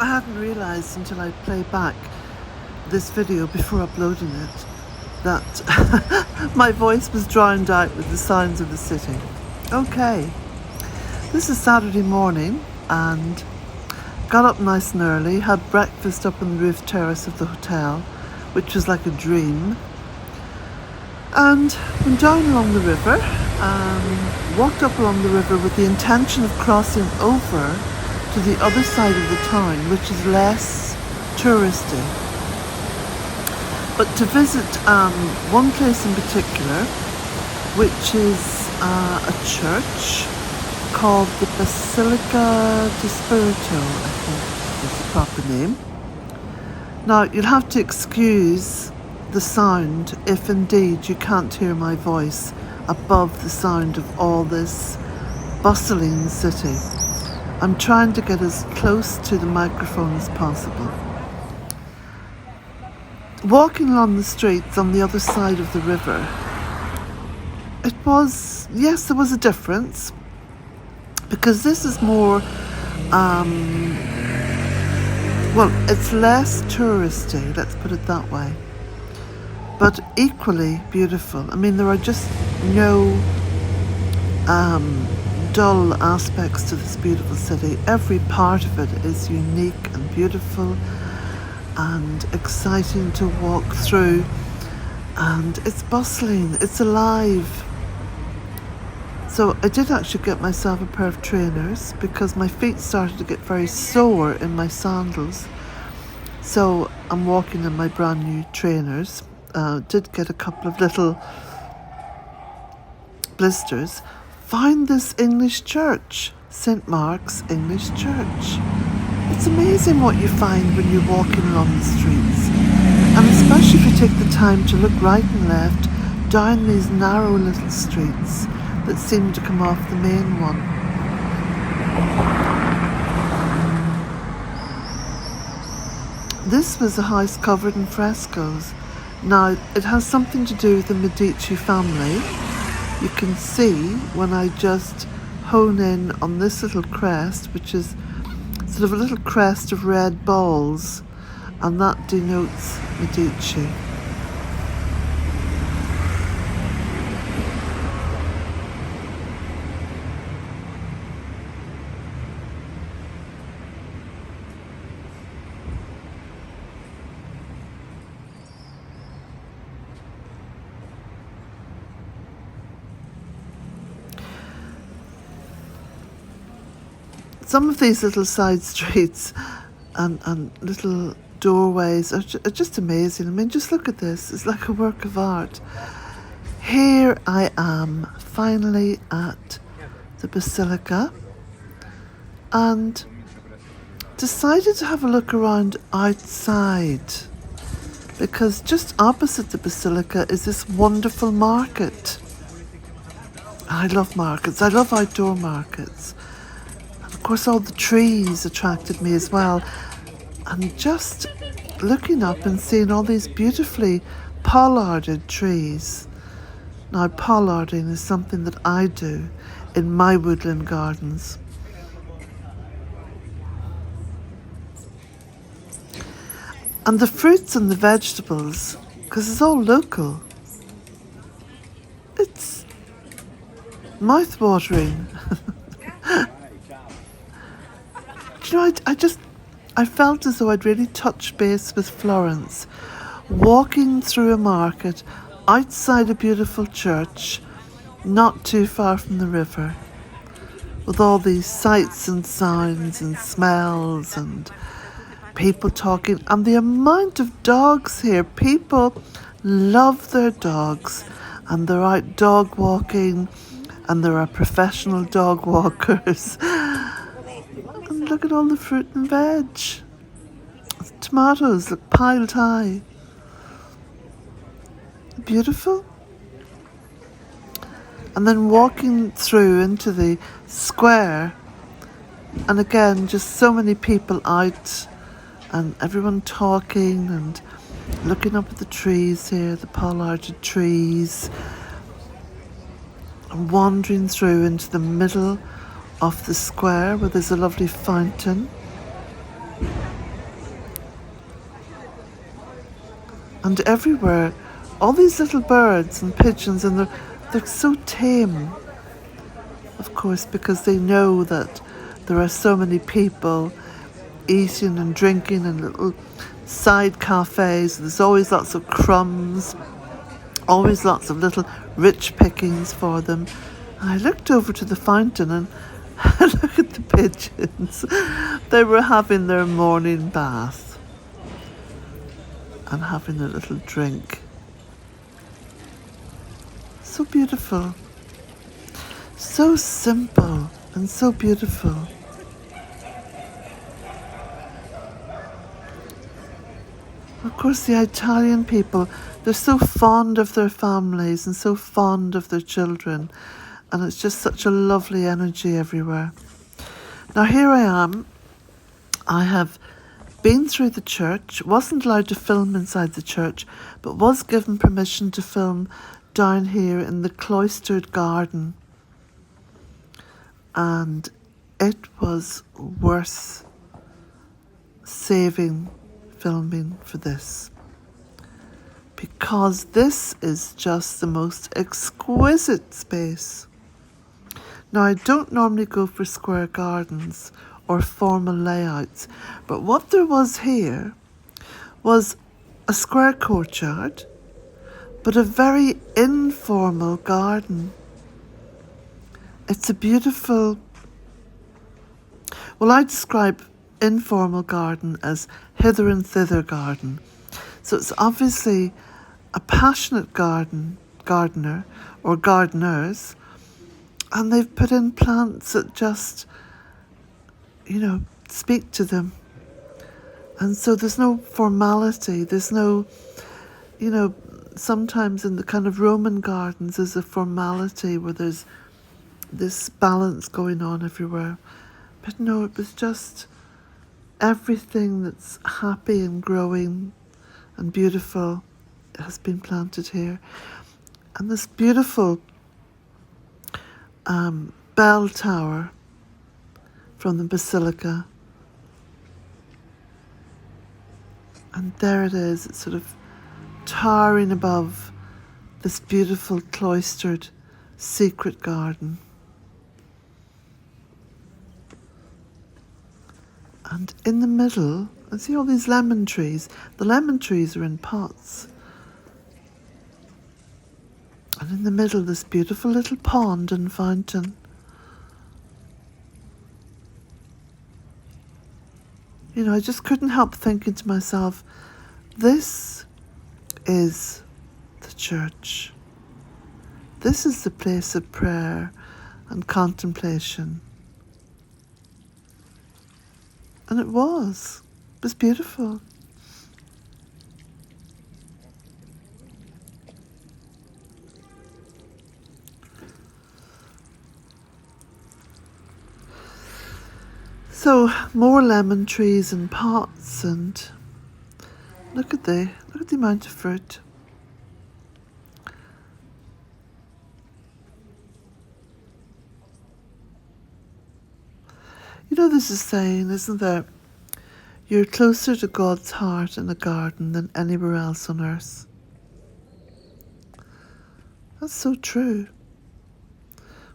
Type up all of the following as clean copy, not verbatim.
I hadn't realised until I play back this video before uploading it that my voice was drowned out with the sounds of the city. Okay, this is Saturday morning and got up nice and early, had breakfast up on the roof terrace of the hotel, which was like a dream, and went down along the river and walked up along the river with the intention of crossing over to the other side of the town, which is less touristy. But to visit one place in particular, which is a church called the Basilica di Spirito, I think is the proper name. Now, you'll have to excuse the sound if indeed you can't hear my voice above the sound of all this bustling city. I'm trying to get as close to the microphone as possible. Walking along the streets on the other side of the river, it was, yes, there was a difference, because this is more, well, it's less touristy, let's put it that way, but equally beautiful. I mean, there are just no dull aspects to this beautiful city. Every part of it is unique and beautiful and exciting to walk through, and it's bustling, it's alive. So I did actually get myself a pair of trainers because my feet started to get very sore in my sandals, so I'm walking in my brand new trainers. Did get a couple of little blisters. Found this English church, St. Mark's English Church. It's amazing what you find when you're walking along the streets, and especially if you take the time to look right and left down these narrow little streets that seem to come off the main one. This was a house covered in frescoes. Now, it has something to do with the Medici family. You can see when I just hone in on this little crest, which is sort of a little crest of red balls, and that denotes Medici. Some of these little side streets and little doorways are just amazing. I mean, just look at this. It's like a work of art. Here I am, finally at the Basilica, and decided to have a look around outside, because just opposite the Basilica is this wonderful market. I love markets. I love outdoor markets. Of course, all the trees attracted me as well, and just looking up and seeing all these beautifully pollarded trees. Now, pollarding is something that I do in my woodland gardens. And the fruits and the vegetables, because it's all local, it's mouth-watering. You know, I felt as though I'd really touched base with Florence, walking through a market outside a beautiful church, not too far from the river, with all these sights and sounds and smells and people talking, and the amount of dogs here. People love their dogs, and they're out dog walking, and there are professional dog walkers. And look at all the fruit and veg. Tomatoes look piled high. Beautiful. And then walking through into the square, and again, just so many people out, and everyone talking and looking up at the trees here, the pollarded trees, and wandering through into the middle of the square where there's a lovely fountain. And everywhere, all these little birds and pigeons, and they're so tame, of course, because they know that there are so many people eating and drinking in little side cafes. There's always lots of crumbs, always lots of little rich pickings for them. And I looked over to the fountain and look at the pigeons. They were having their morning bath and having a little drink. So beautiful. So simple and so beautiful. Of course, the Italian people, they're so fond of their families and so fond of their children. And it's just such a lovely energy everywhere. Now here I am. I have been through the church, wasn't allowed to film inside the church, but was given permission to film down here in the cloistered garden. And it was worth saving filming for this, because this is just the most exquisite space. Now, I don't normally go for square gardens or formal layouts, but what there was here was a square courtyard, but a very informal garden. It's a beautiful, well, I describe informal garden as hither and thither garden. So it's obviously a passionate gardener or gardeners, and they've put in plants that just, speak to them. And so there's no formality, there's no, sometimes in the kind of Roman gardens there's a formality where there's this balance going on everywhere. But no, it was just everything that's happy and growing and beautiful has been planted here. And this beautiful bell tower from the basilica. And there it is, it's sort of towering above this beautiful cloistered secret garden. And in the middle, I see all these lemon trees. The lemon trees are in pots. And in the middle, this beautiful little pond and fountain. I just couldn't help thinking to myself, this is the church. This is the place of prayer and contemplation. And it was beautiful. So more lemon trees and pots, and look at the amount of fruit. There's a saying, isn't there? You're closer to God's heart in a garden than anywhere else on earth. That's so true.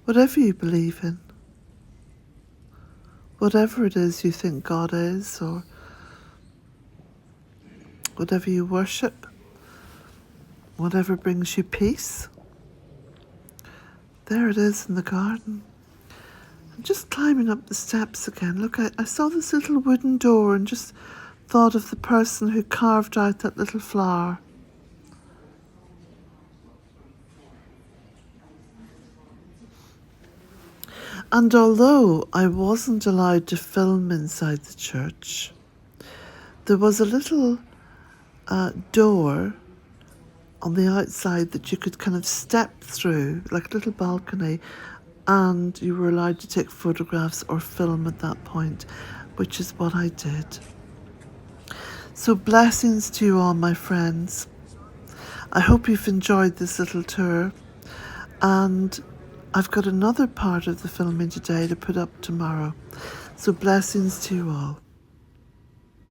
Whatever you believe in, whatever it is you think God is, or whatever you worship, whatever brings you peace, there it is in the garden. I'm just climbing up the steps again. Look, I saw this little wooden door and just thought of the person who carved out that little flower. And although I wasn't allowed to film inside the church, there was a little door on the outside that you could kind of step through, like a little balcony, and you were allowed to take photographs or film at that point, which is what I did. So blessings to you all, my friends. I hope you've enjoyed this little tour, and I've got another part of the filming today to put up tomorrow. So blessings to you all.